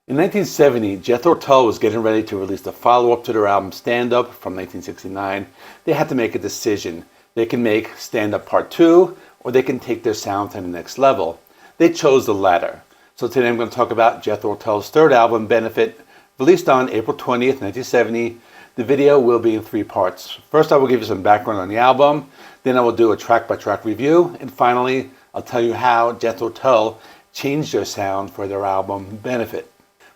In 1970, Jethro Tull was getting ready to release the follow-up to their album Stand Up from 1969. They had to make a decision. They can make Stand Up Part 2, or they can take their sound to the next level. They chose the latter. So today I'm going to talk about Jethro Tull's third album, Benefit, released on April 20th, 1970. The video will be in 3 parts. First, I will give you some background on the album. Then I will do a track-by-track review. And finally, I'll tell you how Jethro Tull changed their sound for their album, Benefit.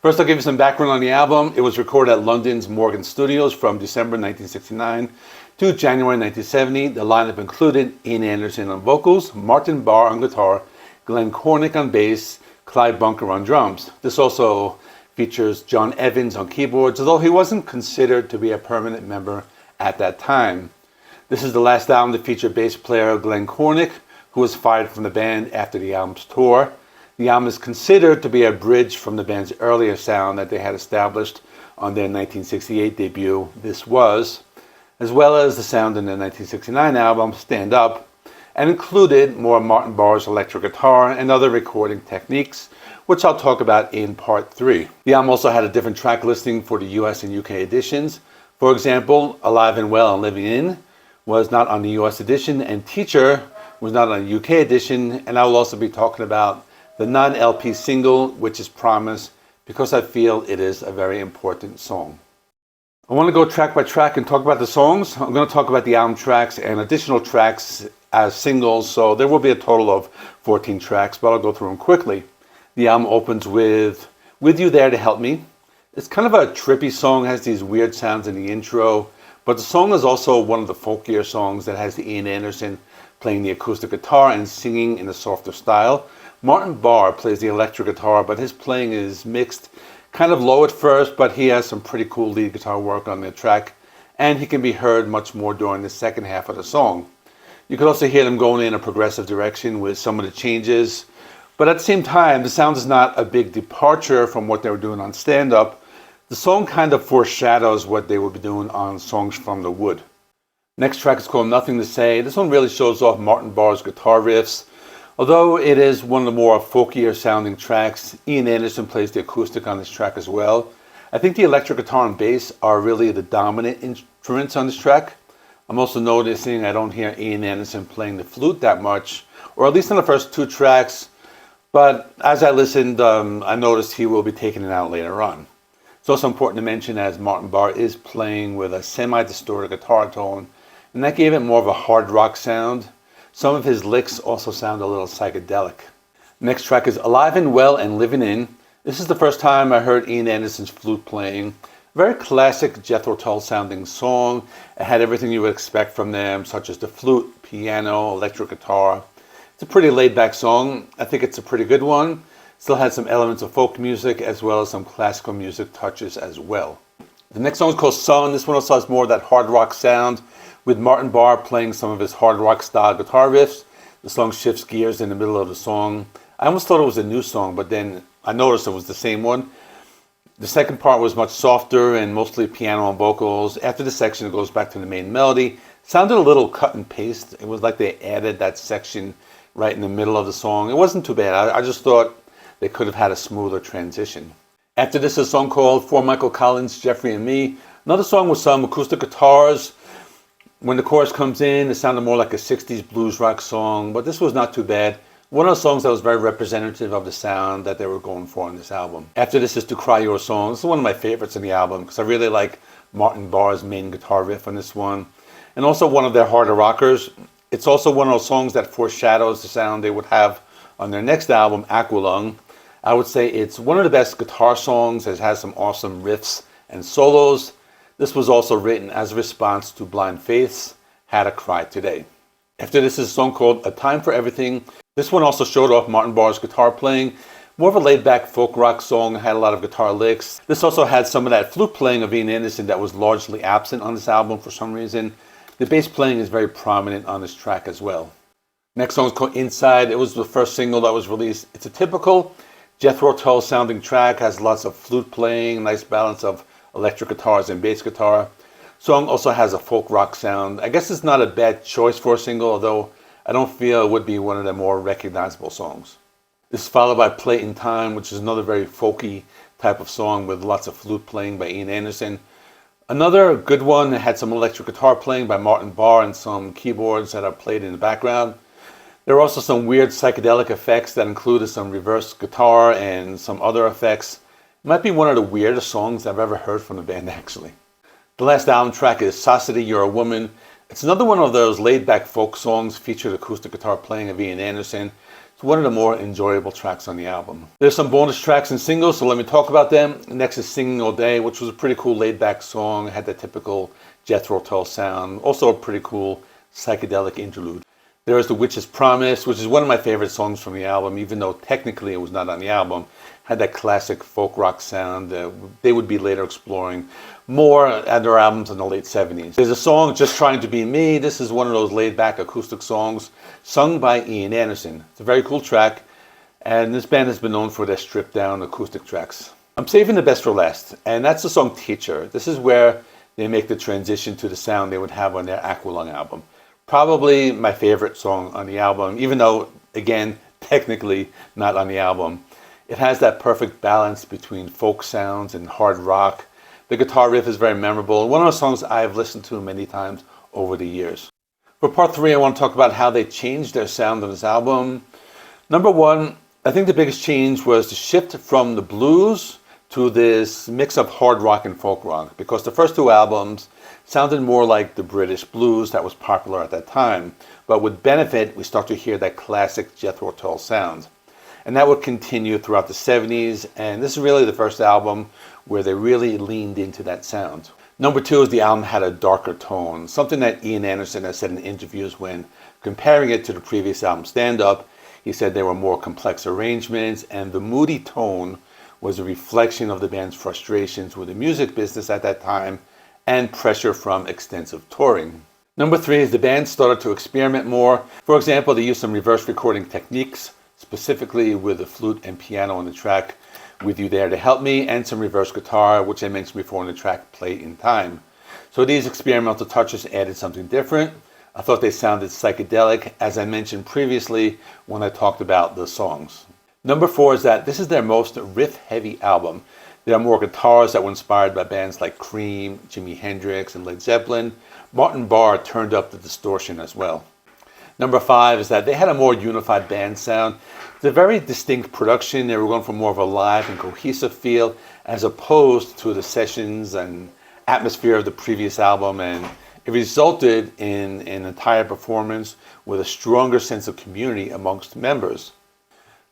First, I'll give you some background on the album. It was recorded at London's Morgan Studios from December 1969 to January 1970. The lineup included Ian Anderson on vocals, Martin Barre on guitar, Glenn Cornick on bass, Clyde Bunker on drums. This also features John Evans on keyboards, although he wasn't considered to be a permanent member at that time. This is the last album to feature bass player Glenn Cornick, who was fired from the band after the album's tour. The album is considered to be a bridge from the band's earlier sound that they had established on their 1968 debut, This Was, as well as the sound in their 1969 album, Stand Up, and included more Martin Barre's electric guitar and other recording techniques, which I'll talk about in part 3. The album also had a different track listing for the US and UK editions. For example, Alive and Well and Living In was not on the US edition, and Teacher was not on the UK edition, and I will also be talking about the non-LP single, which is Promise, because I feel it is a very important song. I want to go track by track and talk about the songs. I'm going to talk about the album tracks and additional tracks as singles, so there will be a total of 14 tracks, but I'll go through them quickly. The album opens with You There to Help Me. It's kind of a trippy song, has these weird sounds in the intro, but the song is also one of the folkier songs that has the Ian Anderson playing the acoustic guitar and singing in a softer style. Martin Barre plays the electric guitar, but his playing is mixed, kind of low at first, but he has some pretty cool lead guitar work on the track, and he can be heard much more during the second half of the song. You can also hear them going in a progressive direction with some of the changes, but at the same time, the sound is not a big departure from what they were doing on Stand Up. The song kind of foreshadows what they would be doing on Songs from the Wood. Next track is called Nothing to Say. This one really shows off Martin Barre's guitar riffs. Although it is one of the more folkier sounding tracks, Ian Anderson plays the acoustic on this track as well. I think the electric guitar and bass are really the dominant instruments on this track. I'm also noticing I don't hear Ian Anderson playing the flute that much, or at least on the first 2 tracks, but as I listened, I noticed he will be taking it out later on. It's also important to mention as Martin Barre is playing with a semi-distorted guitar tone, and that gave it more of a hard rock sound. Some of his licks also sound a little psychedelic. Next track is Alive and Well and Living In. This is the first time I heard Ian Anderson's flute playing. Very classic Jethro Tull sounding song. It had everything you would expect from them, such as the flute, piano, electric guitar. It's a pretty laid back song. I think it's a pretty good one. Still had some elements of folk music as well as some classical music touches as well. The next song is called Sun. This one also has more of that hard rock sound, with Martin Barre playing some of his hard rock style guitar riffs. The song shifts gears in the middle of the song. I almost thought it was a new song, but then I noticed it was the same one. The second part was much softer and mostly piano and vocals. After this section, it goes back to the main melody. It sounded a little cut and paste. It was like they added that section right in the middle of the song. It wasn't too bad. I just thought they could have had a smoother transition. After this is a song called For Michael Collins, Jeffrey and Me. Another song with some acoustic guitars. When the chorus comes in, it sounded more like a 60s blues rock song, but this was not too bad. One of the songs that was very representative of the sound that they were going for on this album. After this is To Cry Your Song. This is one of my favorites in the album because I really like Martin Barre's main guitar riff on this one. And also one of their harder rockers. It's also one of those songs that foreshadows the sound they would have on their next album, Aqualung. I would say it's one of the best guitar songs. It has some awesome riffs and solos. This was also written as a response to Blind Faith's Had a Cry Today. After this is a song called A Time for Everything. This one also showed off Martin Barre's guitar playing. More of a laid-back folk rock song, had a lot of guitar licks. This also had some of that flute playing of Ian Anderson that was largely absent on this album for some reason. The bass playing is very prominent on this track as well. Next song is called Inside. It was the first single that was released. It's a typical Jethro Tull sounding track, has lots of flute playing, nice balance of electric guitars and bass guitar. Song also has a folk rock sound. I guess it's not a bad choice for a single, although I don't feel it would be one of the more recognizable songs. This is followed by Play in Time, which is another very folky type of song with lots of flute playing by Ian Anderson. Another good one had some electric guitar playing by Martin Barre and some keyboards that are played in the background. There are also some weird psychedelic effects that included some reverse guitar and some other effects. It might be one of the weirdest songs I've ever heard from the band, actually. The last album track is Sidity, You're a Woman. It's another one of those laid-back folk songs featured acoustic guitar playing of Ian Anderson. It's one of the more enjoyable tracks on the album. There's some bonus tracks and singles, so let me talk about them. Next is Singing All Day, which was a pretty cool laid-back song. It had that typical Jethro Tull sound. Also a pretty cool psychedelic interlude. There is The Witch's Promise, which is one of my favorite songs from the album, even though technically it was not on the album. Had that classic folk rock sound that they would be later exploring more at their albums in the late 70s. There's a song, Just Trying to Be Me. This is one of those laid-back acoustic songs sung by Ian Anderson. It's a very cool track, and this band has been known for their stripped-down acoustic tracks. I'm saving the best for last, and that's the song Teacher. This is where they make the transition to the sound they would have on their Aqualung album. Probably my favorite song on the album, even though, again, technically not on the album. It has that perfect balance between folk sounds and hard rock. The guitar riff is very memorable. One of the songs I've listened to many times over the years. For part 3, I want to talk about how they changed their sound on this album. Number 1, I think the biggest change was the shift from the blues to this mix of hard rock and folk rock, because the first 2 albums sounded more like the British blues that was popular at that time. But with Benefit, we start to hear that classic Jethro Tull sound. And that would continue throughout the 70s, and this is really the first album where they really leaned into that sound. Number 2 is the album had a darker tone, something that Ian Anderson has said in interviews when comparing it to the previous album, Stand Up. He said there were more complex arrangements, and the moody tone was a reflection of the band's frustrations with the music business at that time and pressure from extensive touring. Number 3 is the band started to experiment more. For example, they used some reverse recording techniques, specifically with the flute and piano on the track With You There to Help Me, and some reverse guitar, which I mentioned before in the track Play in Time. So these experimental touches added something different. I thought they sounded psychedelic, as I mentioned previously when I talked about the songs. Number 4 is that this is their most riff-heavy album. There are more guitars that were inspired by bands like Cream, Jimi Hendrix, and Led Zeppelin. Martin Barre turned up the distortion as well. Number 5 is that they had a more unified band sound. It's a very distinct production. They were going for more of a live and cohesive feel as opposed to the sessions and atmosphere of the previous album, and it resulted in an entire performance with a stronger sense of community amongst members.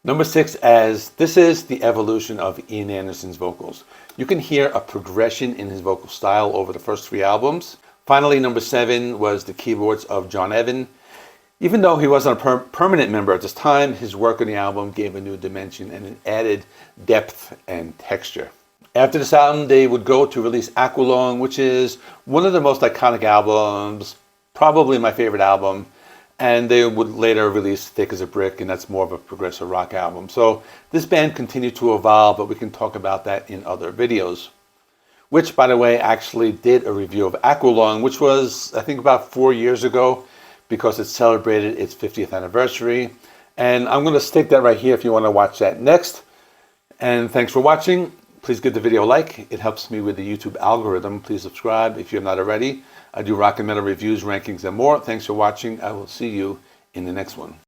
Number 6, as this is the evolution of Ian Anderson's vocals. You can hear a progression in his vocal style over the first 3 albums. Finally, number 7 was the keyboards of John Evan. Even though he wasn't a permanent member at this time, his work on the album gave a new dimension and an added depth and texture. After this album, they would go to release Aqualung, which is one of the most iconic albums, probably my favorite album. And they would later release Thick as a Brick, and that's more of a progressive rock album. So this band continued to evolve, but we can talk about that in other videos. Which, by the way, actually did a review of Aqualung, which was, I think, about 4 years ago, because it celebrated its 50th anniversary. And I'm going to stick that right here if you want to watch that next. And thanks for watching. Please give the video a like. It helps me with the YouTube algorithm. Please subscribe if you're not already. I do rock and metal reviews, rankings, and more. Thanks for watching. I will see you in the next one.